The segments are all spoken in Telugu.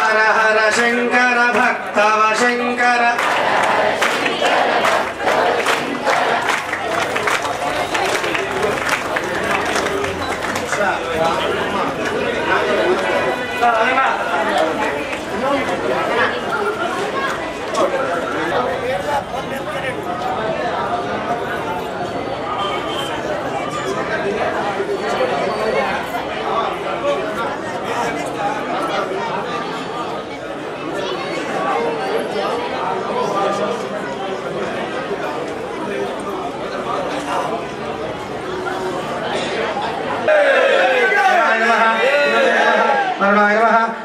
हर हर शंकर भक्तव शंकर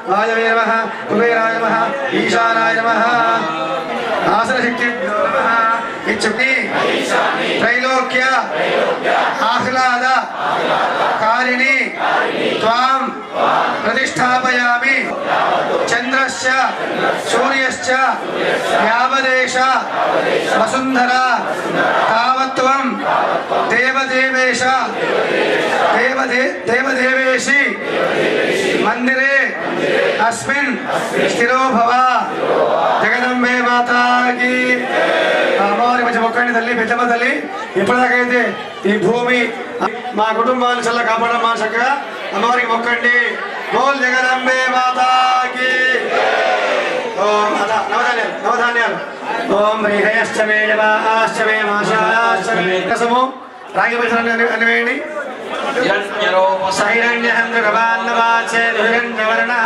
वायवे नमः कुबेराय नमः ईशानाय नमः आसनशक्तिभ्यो नमः इच्छति त्रैलोक्य आह्लाद कारिणी त्वां प्रतिष्ठापयामि चन्द्रस्य सूर्यश्च यावदेश वसुन्धरा तावत्त्वं देवदेवेश देवदेवेशि मंदिरे अस्मिन् स्थिरो भव जगदंबे माता की అమ్మవారి మధ్య మొక్కండి తల్లి పెద్దమ్మ తల్లి ఎప్పటిదాకైతే ఈ భూమి మా కుటుంబాన్ని చల్ల కాపాడమ్మా చక్కగా అమ్మవారికి మొక్కండి బోల్ జగదంబే మాతా की ఓం నవధాన్యాలు ఓం రేహయశ్చమే జవాశ్చమే మాషాశ్చమే రసము రాగి పరిసరాన్ని అనివేయండి हिरण्यवर्णः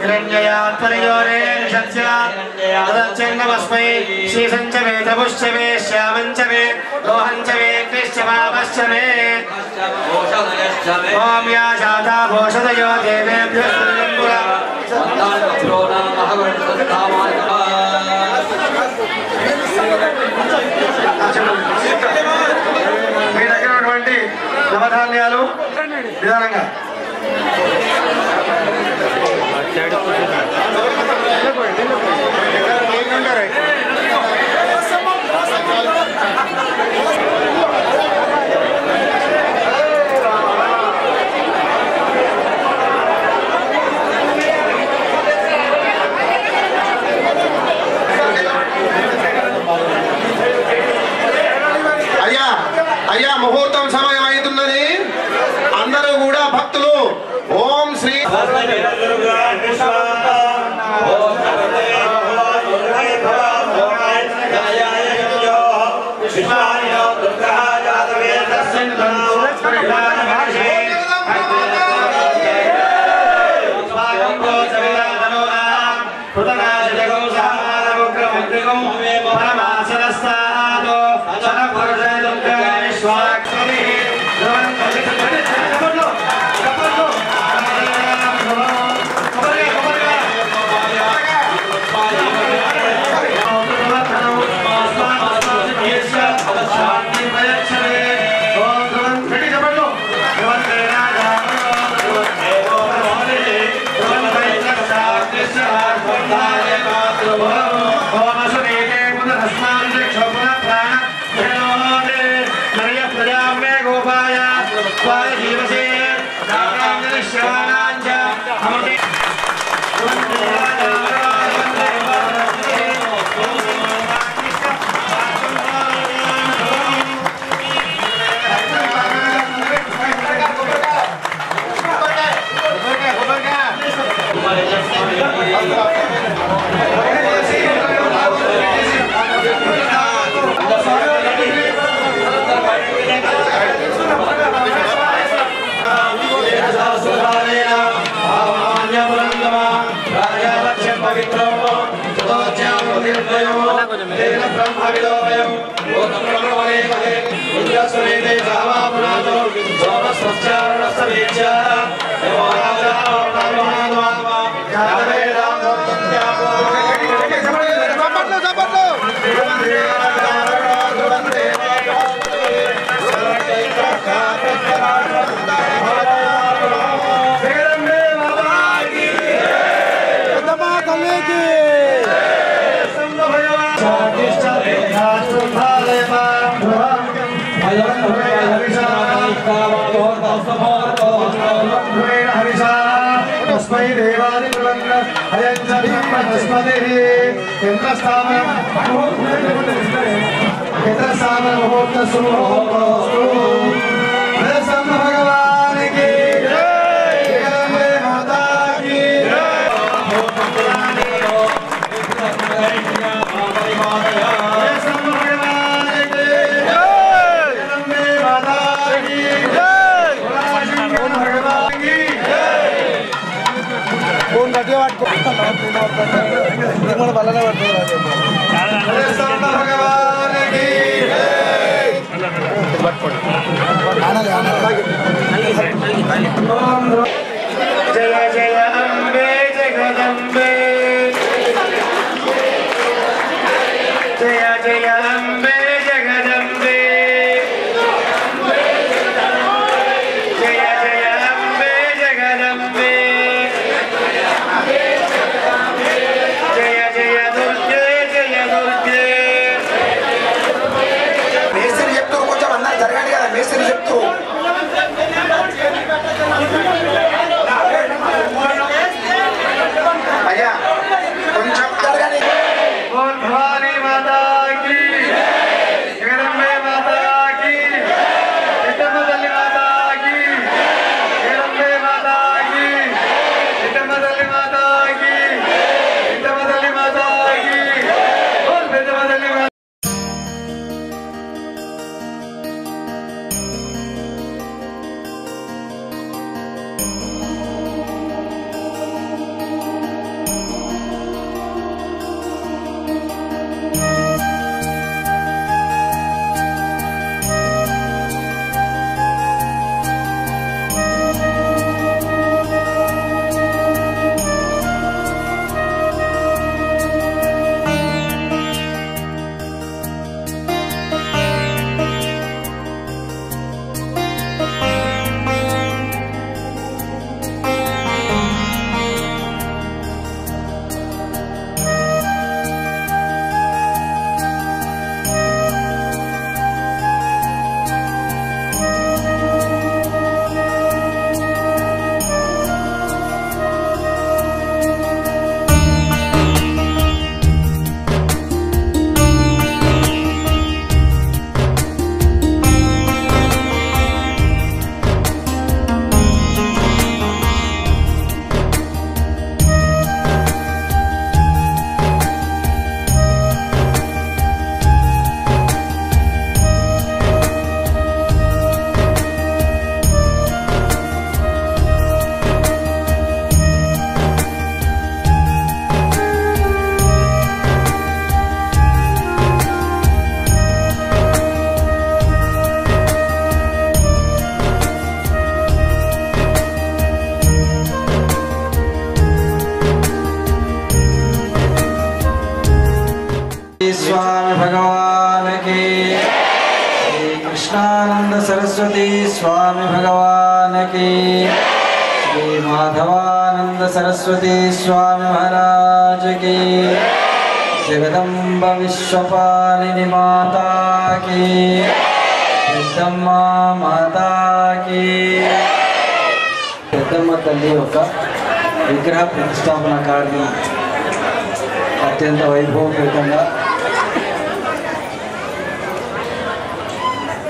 हिरण्ययात्परयोरेषस्मै श्रीसञ्चमे तपुश्चमे श्यामञ्चमे रोहञ्चमे कृष्णमापश्चमे ॐ या शाता भोषदयो देवेभ्यो నవధాన్యాలు నిదానంగా అయ్యా ముహూర్తం సమయం అవుతున్నది. అందరూ కూడా భక్తులు ఓం శ్రీ జయ జయ అంబే జగదంబే జయ జయ అంబే జగదంబే జయ జయ అంబే జగదంబే జయ జయ దుర్గే జయ దుర్గే. మేస్త్రి చెప్తూ కొంచెం అందరు జరగండి కదా, మేస్త్రి చెప్తూ అయ్యా కొంచెం జరగండి. భవానీ మాతా కీ स्वामी भगवान की, श्री कृष्णानंद सरस्वती स्वामी भगवान की, श्री माधवानंद सरस्वती स्वामी महाराज की, जगदम्ब विश्वपालिनी माता की, పెద్దమ్మ మాతాకి. పెద్దమ్మ తల్లి యొక్క విగ్రహ ప్రతిష్టాపన కార్యం అత్యంత వైభవపేతంగా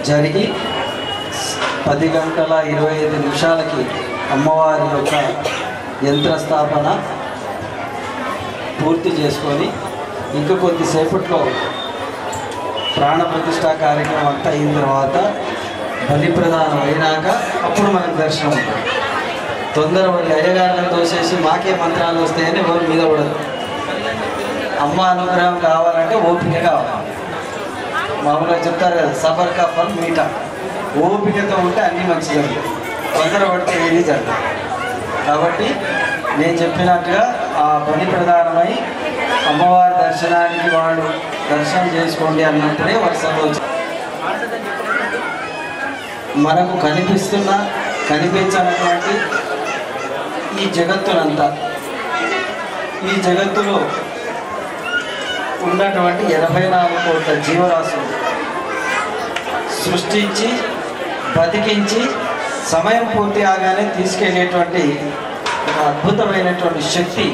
జరిగి 10:25 అమ్మవారి యొక్క యంత్రస్థాపన పూర్తి చేసుకొని ఇంకా కొద్దిసేపట్లో ప్రాణ ప్రతిష్ఠా కార్యక్రమం అంతా అయిన తర్వాత బలి ప్రదానం అయినాక అప్పుడు మనకు దర్శనం ఉంటుంది. తొందర వాళ్ళు అయ్యగారులను తోసేసి మాకే మంత్రాలు వస్తాయని ఎవరు మీద పడదు. అమ్మ అనుగ్రహం కావాలంటే ఓపిక కావాలి. మామూలుగా చెప్తారు కదా, సబర్ కా ఫల్ మీఠా. ఓపికతో ఉంటే అన్నీ మంచి జరుగుతాయి, తొందర పడితే ఏది జరుగుతుంది. కాబట్టి నేను చెప్పినట్టుగా ఆ బలి ప్రదానమై అమ్మవారి దర్శనానికి వాళ్ళు దర్శనం చేసుకోండి అన్నట్టునే వర్షంలో మనకు కనిపించినటువంటి ఈ జగత్తునంతా, ఈ జగత్తులో ఉన్నటువంటి 84 కోట్ల జీవరాశులు సృష్టించి బతికించి సమయం పూర్తి కాగానే తీసుకెళ్ళేటువంటి ఒక అద్భుతమైనటువంటి శక్తి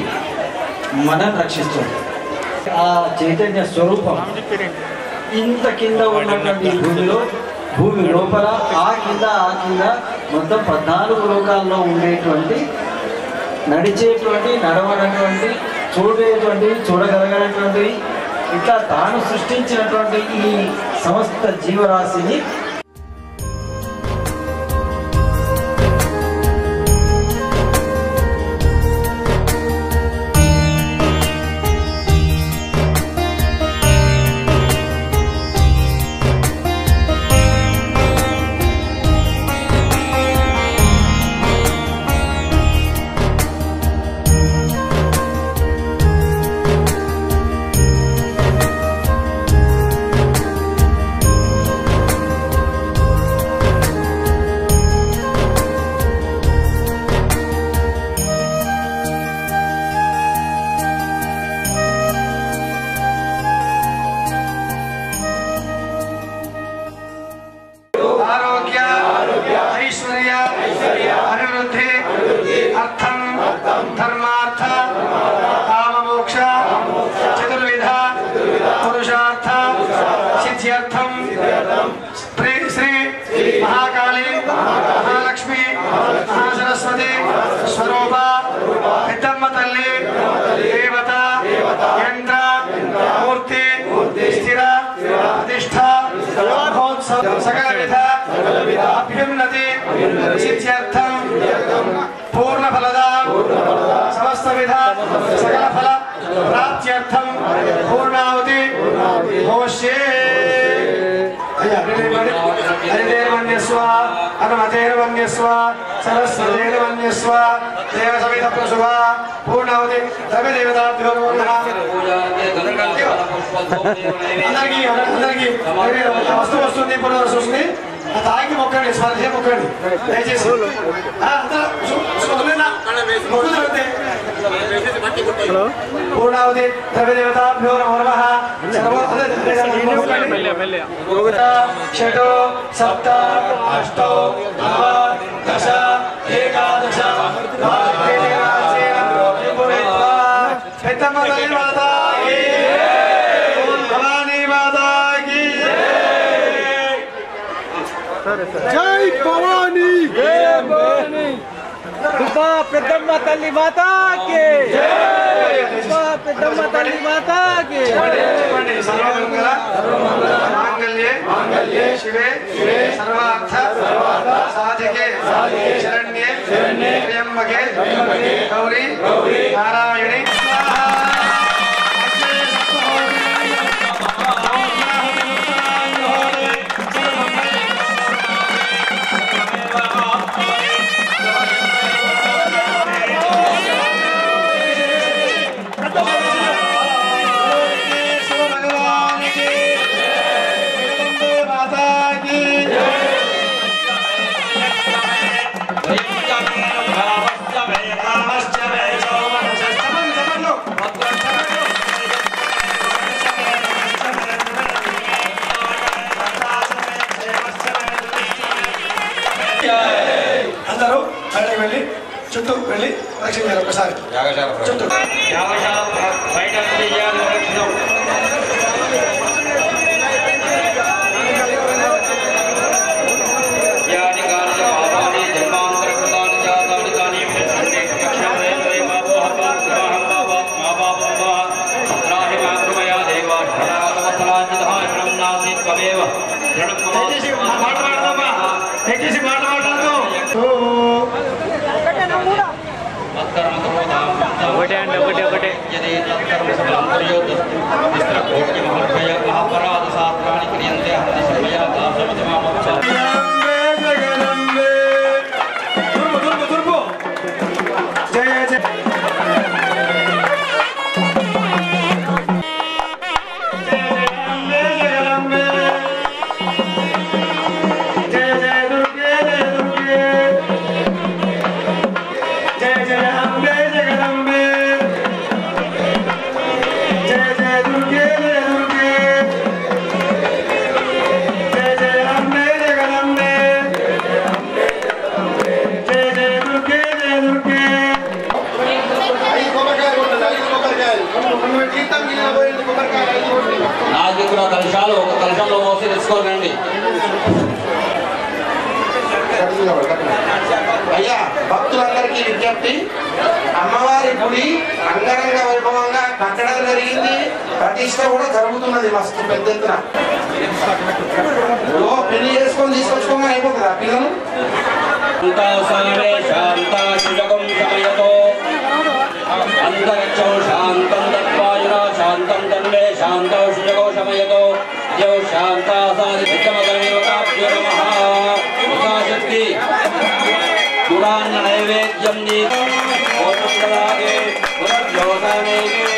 మనం రక్షిస్తుంది. ఆ చైతన్య స్వరూపం ఇంత కింద ఉన్నటువంటి భూమి లోపల ఆ కింద మొత్తం 14 లోకాల్లో ఉండేటువంటి, నడిచేటువంటి, నడవనటువంటి, చూడగలిగినటువంటి, ఇట్లా తాను సృష్టించినటువంటి ఈ సమస్త జీవరాశిని श्री महाकाली महालक्ष्मी महासरस्वती स्वरूप पेद्दम्म तल्ली देवता यंत्र मूर्ति स्थिर प्रतिष्ठा सकल विध अभ्युन्नति सिद्ध्यर्थम पूर्ण फलदा समस्त विध सकल फल प्राप्त्यर्थम पूर्णाहुति होष्ये हरिदेवन्यस्व अनुमतेर्वन्यस्व सरस्वतेर्वन्यस्व देवसमित प्रसुवा पूर्णाहुति द्रव्य देवताभ्यो नमः అందరికీ వస్తుంది పునరు చూసి తాగి మొక్కండి స్పర్శ మొక్కండి దయచేసి పూర్ణావతి ద్రవ్య దేవతాభ్యో నమః షటో సప్త అష్టో నవ దశ ఏకాదశ పెద్దమ్మ తల్లి మాత భవానీ మాత జై భవానీ దుబ్బా పెద్దమ్మ తల్లి మాతాకి దుబ్బా పెద్దమ్మ తల్లి మాతాకి మాంగళ్యే శివే సర్వార్థ సాధికే శరణ్యే త్ర్యంబకే గౌరీ నారాయణి भगवान के మళ్ళీ రక్షించారు ఒకసారి కలశాలు ఒక కలశంలో మోసి తెచ్చుకోనండి. అయ్యా భక్తులందరికీ విజ్ఞప్తి, అమ్మవారి గుడి అంగరంగ వైభవంగా కట్టడం జరిగింది, ప్రతిష్ట కూడా జరుగుతున్నది మస్తు పెద్ద ఎత్తున. పెళ్లి చేసుకొని తీసుకొచ్చుకోమని అయిపోతుందా పిల్లలు? అంతరిక్షం శాంతం తత్వాయున శాంతం తండే శాంతో శుజగో శమయతో యో శాంతాసాదిమగణేవతాభ్యో నమః. ఉపాశక్తి గుడాన్న నైవేద్యం నీరాగే పునర్యోసనేకే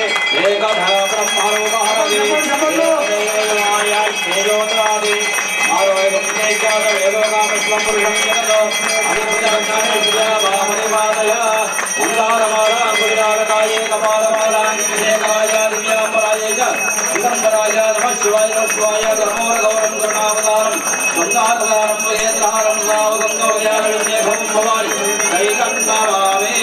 ఏకధా బ్రహ్మరూపహరగే తేజోద్రాది ఆరోగ్యజ్ఞాత వేదోగామస్వం పురుషం జగతో అనిర్విజాయ ఉల్లారమాలా గురురాగకాయే కపాలమాలాంకిదేకాయ దివ్యాంబరాయ చ దిగంబరాయ నమః శివాయ శివాయ ధర్మోర గౌరం కరుణావతారం మందావతారం మహేంద్రహారం సావగంతో వ్యాలవిశేఖం భవాని దైతం నమామి.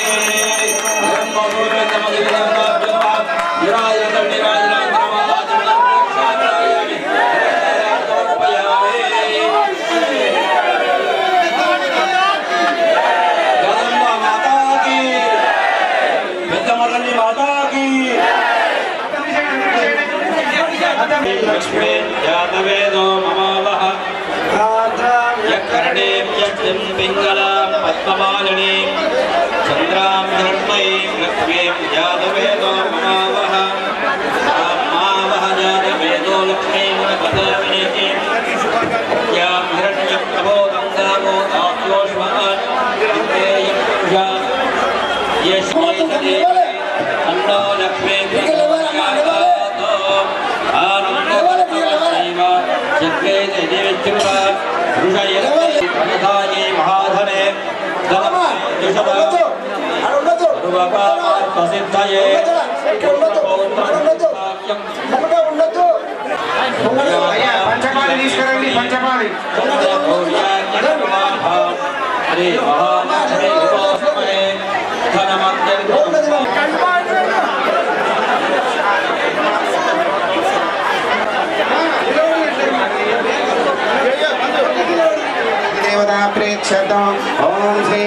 लक्ष्मी जातवेदो ममावह यकर्णीं यक्षिं पिङ्गलां पद्ममालिनीं चन्द्रां हिरण्मयीं लक्ष्मीं जातवेदो ममावह मावह जातवेदो लक्ष्मीं पदामिनीं यां हिरण्यं प्रबोधं गावो दास्योष्मान् यस्मै अन्नो लक्ष्मीं महाधने పంచపాలి తీసుకురండి. పంచపాలి देवता प्रेक्षतम ओम श्री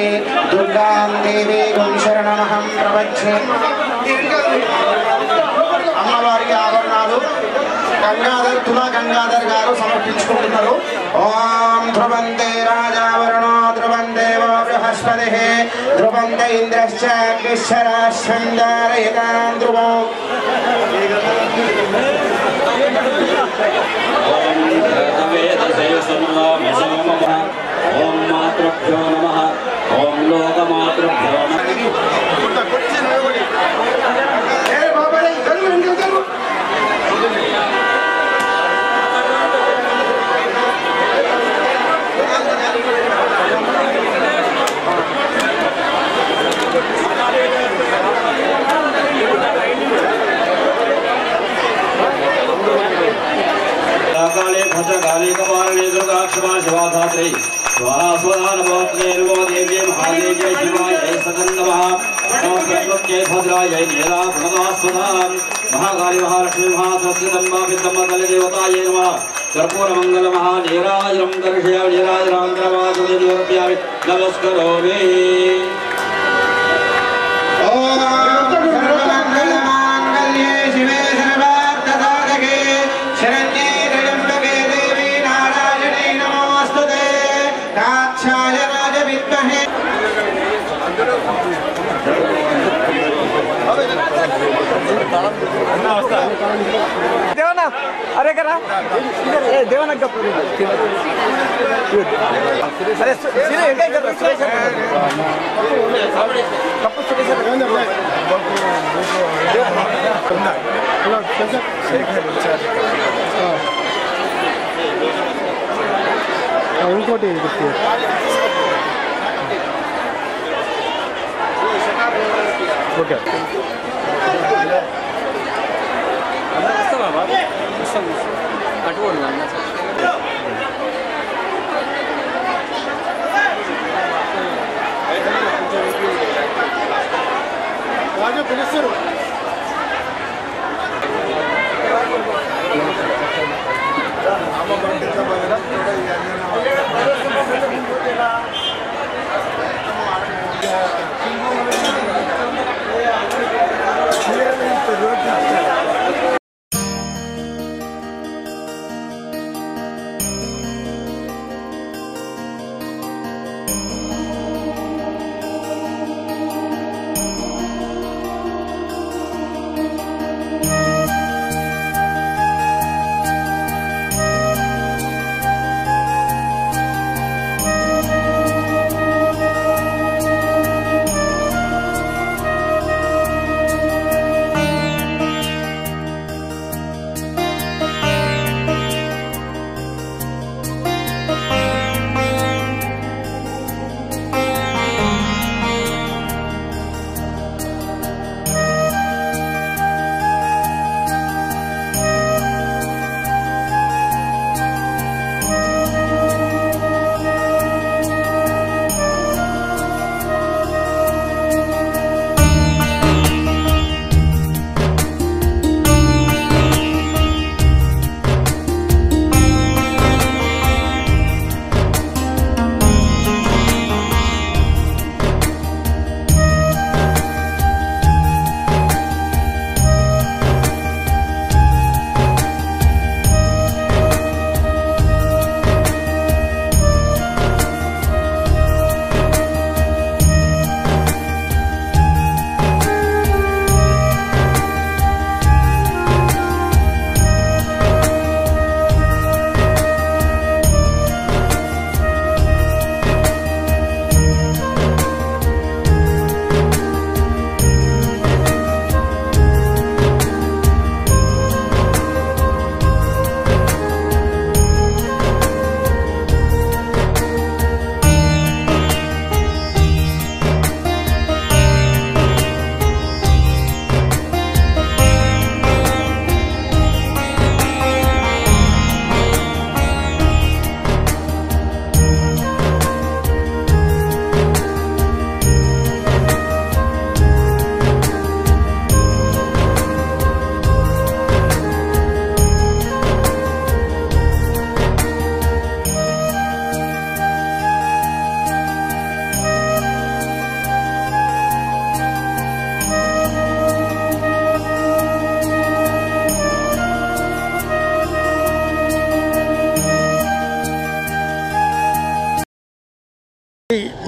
दुर्गां देवी गुं शरणमहं प्रपञ्चे. అమ్మవారికి ఆభరణాలు తులా గంగాధర్ గారు సమర్పించుకుంటున్నారు. ఓం ధ్రువంతే రాజావరణో ధ్రువం దేవో బృహస్పతి ధ్రువంత ఇంద్రశ్చాగ్నిశ్చరాశ్వం ధారయతాం ధ్రువం. ओम मातृभ्यो नमः ओम लोकमातृभ्यो काले भद्रकाली कपालिनी दुर्गा कमलाक्षमा शिवाधात्री स्वाहास्वधानमोत्रेर्गो देव्ये महादेव्ये शिवाय सदन्नमः नमस्ते भद्राय नीला प्रणदास्वधाम् महाकाली महालक्ष्मी महासरस्वती विद्मः कलदेवतायै नमः कर्पूरमंगल महानीराजनं दर्शयामि नीराजनान्तरवासुदेवोऽप्यामि नमस्करोमि देवना अरे करा देवना गप अरे सीधे काय कर सुरेश कप्पू सुरेश ఇంకోటి ఓకే రాజు పిలుస్తారు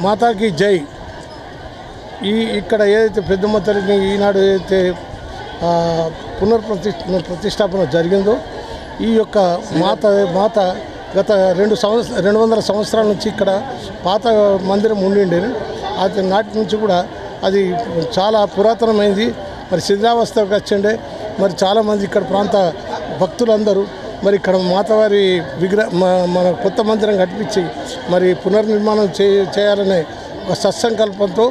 మాతాకి జై. ఇక్కడ ఏదైతే పెద్దమ్మ తల్లిని ఈనాడు ఏదైతే ప్రతిష్టాపన జరిగిందో ఈ యొక్క మాత గత 200 సంవత్సరాల నుంచి ఇక్కడ పాత మందిరం ఉండిండేది. అది నాటి నుంచి కూడా అది చాలా పురాతనమైంది. మరి శిథిలావస్థకు వచ్చిండే. మరి చాలామంది ఇక్కడ ప్రాంత భక్తులందరూ మరి ఇక్కడ మాతవారి మన కొత్త మందిరం కట్టించి మరి పునర్నిర్మాణం చేయాలనే ఒక సత్సంకల్పంతో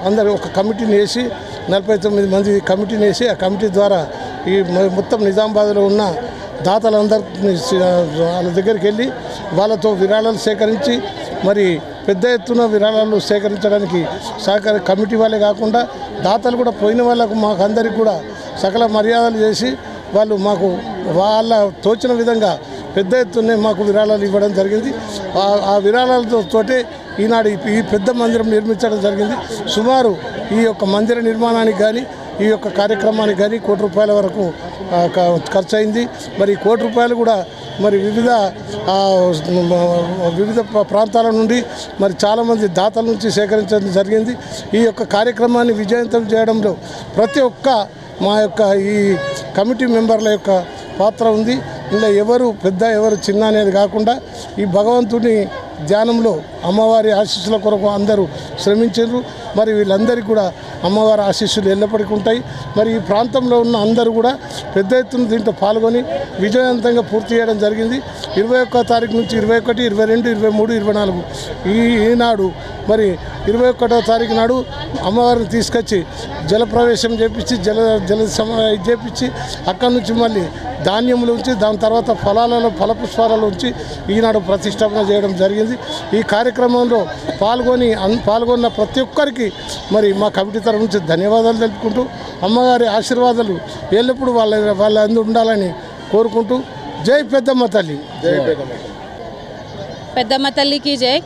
అందరూ ఒక కమిటీని వేసి 49 మంది కమిటీని వేసి ఆ కమిటీ ద్వారా ఈ మొత్తం నిజామాబాద్లో ఉన్న దాతలందరినీ వాళ్ళ దగ్గరికి వెళ్ళి వాళ్ళతో విరాళాలు సేకరించి మరి పెద్ద ఎత్తున విరాళాలు సేకరించడానికి కమిటీ వాళ్ళే కాకుండా దాతలు కూడా పోయిన వాళ్ళకు మాకు అందరికి కూడా సకల మర్యాదలు చేసి వాళ్ళు మాకు వాళ్ళ తోచిన విధంగా పెద్ద ఎత్తునే మాకు విరాళాలు ఇవ్వడం జరిగింది. ఆ విరాళాలతోటే ఈనాడు ఈ పెద్ద మందిరం నిర్మించడం జరిగింది. సుమారు ఈ యొక్క మందిర నిర్మాణానికి కానీ ఈ యొక్క కార్యక్రమానికి కానీ ₹1,00,00,000 వరకు ఖర్చు అయింది. మరి ₹1,00,00,000 కూడా మరి వివిధ ప్రాంతాల నుండి మరి చాలామంది దాతల నుంచి సేకరించడం జరిగింది. ఈ యొక్క కార్యక్రమాన్ని విజయవంతం చేయడంలో ప్రతి ఒక్క మా యొక్క ఈ కమిటీ మెంబర్ల యొక్క పాత్ర ఉంది. ఇలా ఎవరు పెద్ద ఎవరు చిన్న అనేది కాకుండా ఈ భగవంతుని ధ్యానంలో అమ్మవారి ఆశీస్సుల కొరకు అందరూ శ్రమించారు. మరి వీళ్ళందరికీ కూడా అమ్మవారి ఆశీస్సులు ఎల్లప్పటికీ ఉంటాయి. మరి ఈ ప్రాంతంలో ఉన్న అందరూ కూడా పెద్ద ఎత్తున దీంట్లో పాల్గొని విజయవంతంగా పూర్తి చేయడం జరిగింది. 21వ తారీఖు నుంచి 21, 22, 23, 24 ఈనాడు మరి 21వ తారీఖు నాడు అమ్మవారిని తీసుకొచ్చి జలప్రవేశం చేపించి చేపించి అక్కడి నుంచి మళ్ళీ ధాన్యములు ఉంచి దాని తర్వాత ఫలపుష్పాలలో ఉంచి ఈనాడు ప్రతిష్టాపన చేయడం జరిగింది. ఈ కార్యక్రమంలో పాల్గొన్న ప్రతి ఒక్కరికి మరి మా కమిటీ తరఫు నుంచి ధన్యవాదాలు తెలుపుకుంటూ అమ్మగారి ఆశీర్వాదాలు ఎల్లప్పుడూ వాళ్ళ అందు ఉండాలని కోరుకుంటూ జై పెద్దమ్మ తల్లి. పెద్దమ్మ తల్లికి జై.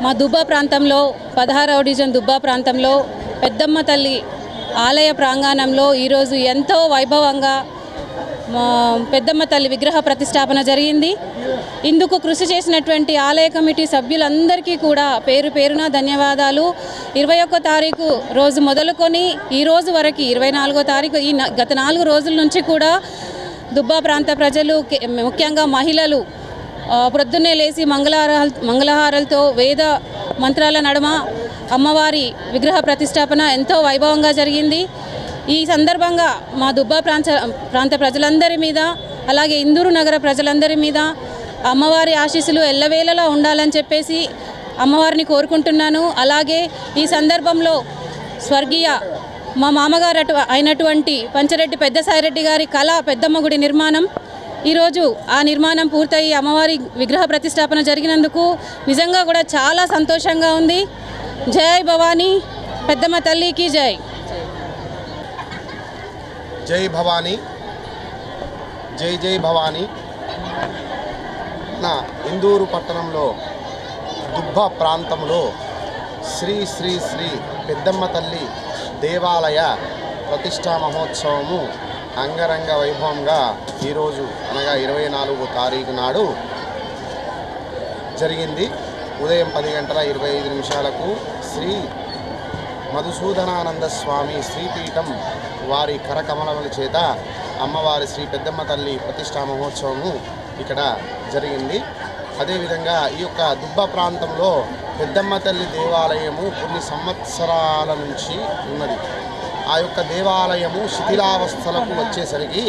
మా దుబ్బా ప్రాంతంలో 16వ డివిజన్ దుబ్బా ప్రాంతంలో పెద్దమ్మ తల్లి ఆలయ ప్రాంగణంలో ఈరోజు ఎంతో వైభవంగా పెద్దమ్మ తల్లి విగ్రహ ప్రతిష్టాపన జరిగింది. ఇందుకు కృషి చేసినటువంటి ఆలయ కమిటీ సభ్యులందరికీ కూడా పేరు పేరున ధన్యవాదాలు. 21వ తారీఖు రోజు మొదలుకొని ఈ రోజు వరకు 24వ తారీఖు ఈ గత 4 రోజుల నుంచి కూడా దుబ్బా ప్రాంత ప్రజలు ముఖ్యంగా మహిళలు ప్రొద్దున్నే లేచి మంగళహారాలతో వేద మంత్రాల నడుమ అమ్మవారి విగ్రహ ప్రతిష్టాపన ఎంతో వైభవంగా జరిగింది. ఈ సందర్భంగా మా దుబ్బా ప్రాంత ప్రజలందరి మీద అలాగే ఇందూరు నగర ప్రజలందరి మీద అమ్మవారి ఆశీస్సులు ఎల్లవేళలా ఉండాలని చెప్పేసి అమ్మవారిని కోరుకుంటున్నాను. అలాగే ఈ సందర్భంలో స్వర్గీయ మా మామగారు అయినటువంటి పంచరెడ్డి పెద్దసాయిరెడ్డి గారి కళ పెద్దమ్మ గుడి నిర్మాణం ఈరోజు ఆ నిర్మాణం పూర్తయి అమ్మవారి విగ్రహ ప్రతిష్టాపన జరిగినందుకు నిజంగా కూడా చాలా సంతోషంగా ఉంది. జై భవానీ, పెద్దమ్మ తల్లికి జై. జై భవానీ, జై జై భవానీ. నా ఇందూరు పట్టణంలో దుబ్బ ప్రాంతంలో శ్రీ శ్రీ శ్రీ పెద్దమ్మ తల్లి దేవాలయ ప్రతిష్టా మహోత్సవము అంగరంగ వైభవంగా ఈరోజు అనగా 24వ తారీఖు నాడు జరిగింది. ఉదయం 10:25 శ్రీ మధుసూదనానంద స్వామి శ్రీపీఠం వారి కరకమలముల చేత అమ్మవారి శ్రీ పెద్దమ్మ తల్లి ప్రతిష్టా మహోత్సవము ఇక్కడ జరిగింది. అదేవిధంగా ఈ యొక్క దుబ్బ ప్రాంతంలో పెద్దమ్మ తల్లి దేవాలయము కొన్ని సంవత్సరాల నుంచి ఉన్నది. ఆ యొక్క దేవాలయము శిథిలావస్థలకు వచ్చేసరికి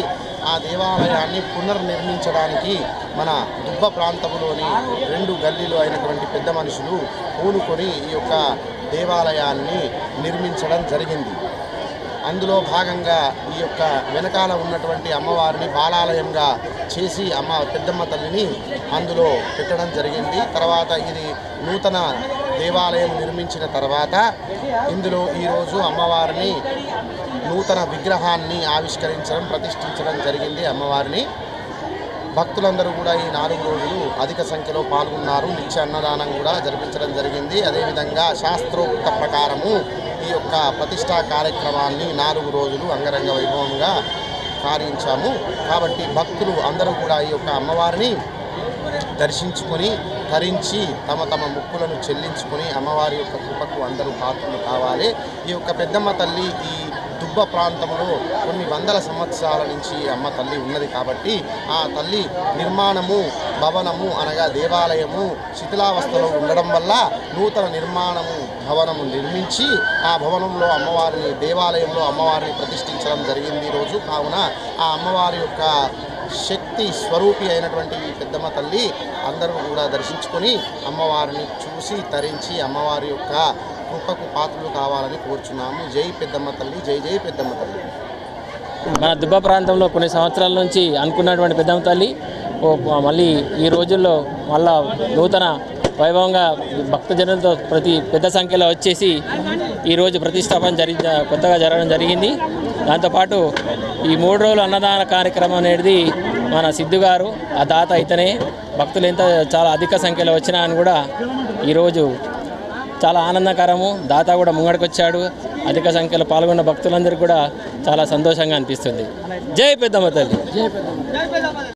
ఆ దేవాలయాన్ని పునర్నిర్మించడానికి మన దుబ్బ ప్రాంతంలోని 2 గల్లీలు అయినటువంటి పెద్ద మనుషులు పూనుకొని ఈ యొక్క దేవాలయాన్ని నిర్మించడం జరిగింది. అందులో భాగంగా ఈ యొక్క వెనకాల ఉన్నటువంటి అమ్మవారిని బాలాలయంగా చేసి పెద్దమ్మ తల్లిని అందులో పెట్టడం జరిగింది. తర్వాత ఇది నూతన దేవాలయం నిర్మించిన తర్వాత ఇందులో ఈరోజు అమ్మవారిని నూతన విగ్రహాన్ని ఆవిష్కరించడం ప్రతిష్ఠించడం జరిగింది. అమ్మవారిని భక్తులందరూ కూడా ఈ 4 రోజులు అధిక సంఖ్యలో పాల్గొన్నారు. నిత్య అన్నదానం కూడా జరిపించడం జరిగింది. అదేవిధంగా శాస్త్రోక్త ప్రకారము ఈ యొక్క ప్రతిష్టా కార్యక్రమాన్ని 4 రోజులు అంగరంగ వైభవంగా కారించాము. కాబట్టి భక్తులు అందరూ కూడా ఈ యొక్క అమ్మవారిని దర్శించుకొని ధరించి తమ మొక్కులను చెల్లించుకొని అమ్మవారి యొక్క కృపకు అందరూ పాత్రలు కావాలి. ఈ యొక్క పెద్దమ్మ తల్లి ఈ దుబ్బ ప్రాంతంలో కొన్ని వందల సంవత్సరాల నుంచి అమ్మ తల్లి ఉన్నది. కాబట్టి ఆ తల్లి నిర్మాణము భవనము అనగా దేవాలయము శిథిలావస్థలో ఉండడం వల్ల నూతన నిర్మాణము భవనము నిర్మించి ఆ భవనంలో అమ్మవారిని దేవాలయంలో అమ్మవారిని ప్రతిష్ఠించడం జరిగింది ఈరోజు. కావున ఆ అమ్మవారి యొక్క శక్తి స్వరూపి అయినటువంటి పెద్దమ్మ తల్లి అందరూ కూడా దర్శించుకొని అమ్మవారిని చూసి తరించి అమ్మవారి యొక్క కృపకు పాత్రలు కావాలని కోరుచున్నాము. జై పెద్దమ్మ తల్లి, జై జై పెద్దమ్మ తల్లి. మన దుబ్బ ప్రాంతంలో కొన్ని సంవత్సరాల నుంచి అనుకున్నటువంటి పెద్దమ్మ తల్లి మళ్ళీ ఈ రోజుల్లో మళ్ళా నూతన వైభవంగా భక్తజనులతో పెద్ద సంఖ్యలో వచ్చేసి ఈరోజు ప్రతిష్టాపన కొత్తగా జరగడం జరిగింది. దాంతోపాటు ఈ 3 రోజుల అన్నదాన కార్యక్రమం అనేది మన సిద్ధు గారు ఆ దాత అయితేనే భక్తులు చాలా అధిక సంఖ్యలో వచ్చినా అని కూడా ఈరోజు చాలా ఆనందకరము. దాత కూడా ముంగడికొచ్చాడు. అధిక సంఖ్యలో పాల్గొన్న భక్తులందరికీ కూడా చాలా సంతోషంగా అనిపిస్తుంది. జై పెద్దమ్మ తల్లి.